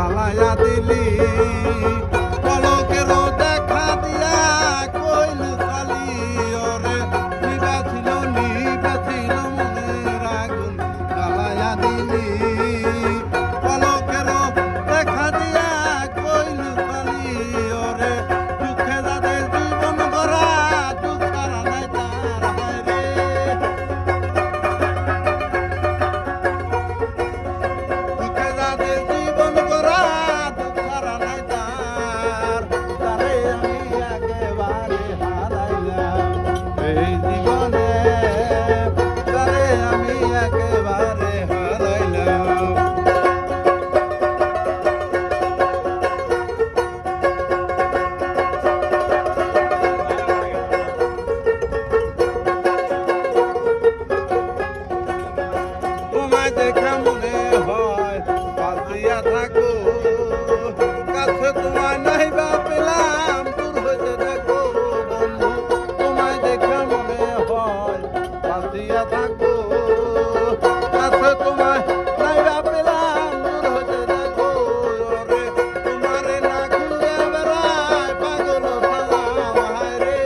জ্বালায়া দিলি পলকেরও দেখা দিয়া কইলু খালি ওরে নিবা ছিল মনের আগুন জ্বালায়া দিলি পলকেরও দেখা দিয়া কইলু খালি ওরে দুঃখে যাদের জীবন গড়া দুঃখ ছাড়া নাই তার হায়রে দুঃখে যাদের জীবন গড়া দুঃখ ছাড়া নাই তার তারে আমি একেবারে হারাইলাম এই জীবনে তারে আমি একেবারে হারাইলাম তোমায় দেখা মনে হয় বাঁচিয়া থাকো কাছে তোমায় নাই বা পেলাম দূর হইতে দেখো বন্ধু তোমায় দেখা মনে হয় বাঁচিয়া থাকো কাছে তোমায় নাই বা পেলাম দূর হইতে দেখো ওরে তোমারে না খুঁজে বেড়ায় পাগল সালাম হায়রে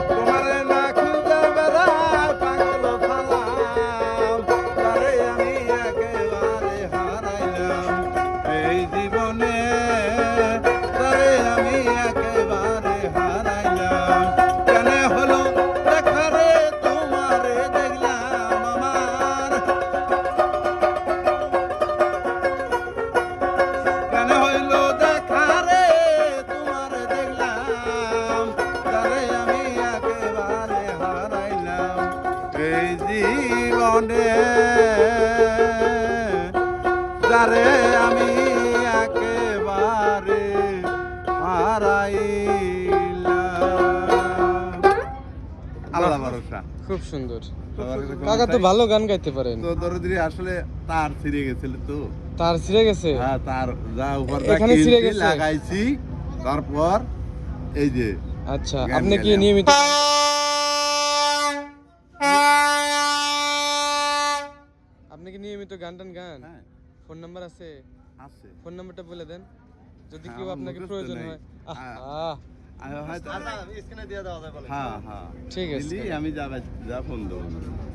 তোমারে না খুঁজে বেড়ায় পাগল সালাম তারে আমি একেবারে হারাইলাম এই জীবনে তারে আমি একেবারে হারাইলাম কেন হলো দেখা রে তোমারে দেখলাম আমার কেন হইল দেখা রে তোমারে দেখলাম তারে আমি একেবারে হারাইলাম এই জীবনে যারে আমি একেবারে হারাইলাম আল্লাহ ভরসা খুব সুন্দর। সবার কাছে ক্ষমা কাকা তো চাই। ভালো গান গাইতে পারেন। তো দরদি আসলে তার ছিঁড়ে গেছিল তো তার ছিঁড়ে গেছে? হ্যাঁ তার যা উপরটা এখানে ছিঁড়ে কিনছি, গেছে? লাগাইছি তারপর এই যে আচ্ছা, গান আপনি কি গাইলাম। নিয়মিত গান টান গান? হ্যাঁ ফোন নাম্বার আছে? আছে ফোন নাম্বারটা বলে দেন যদি হ্যাঁ, কেউ আমার আপনাকে মুখস্থ প্রয়োজন নেই। হয়। হ্যাঁ। আহ হয়তো স্ক্রিনে দিয়ে দেওয়া যায় বলে হ্যাঁ হ্যাঁ ঠিক আছে। দিলি আমি যা ফোন দেবো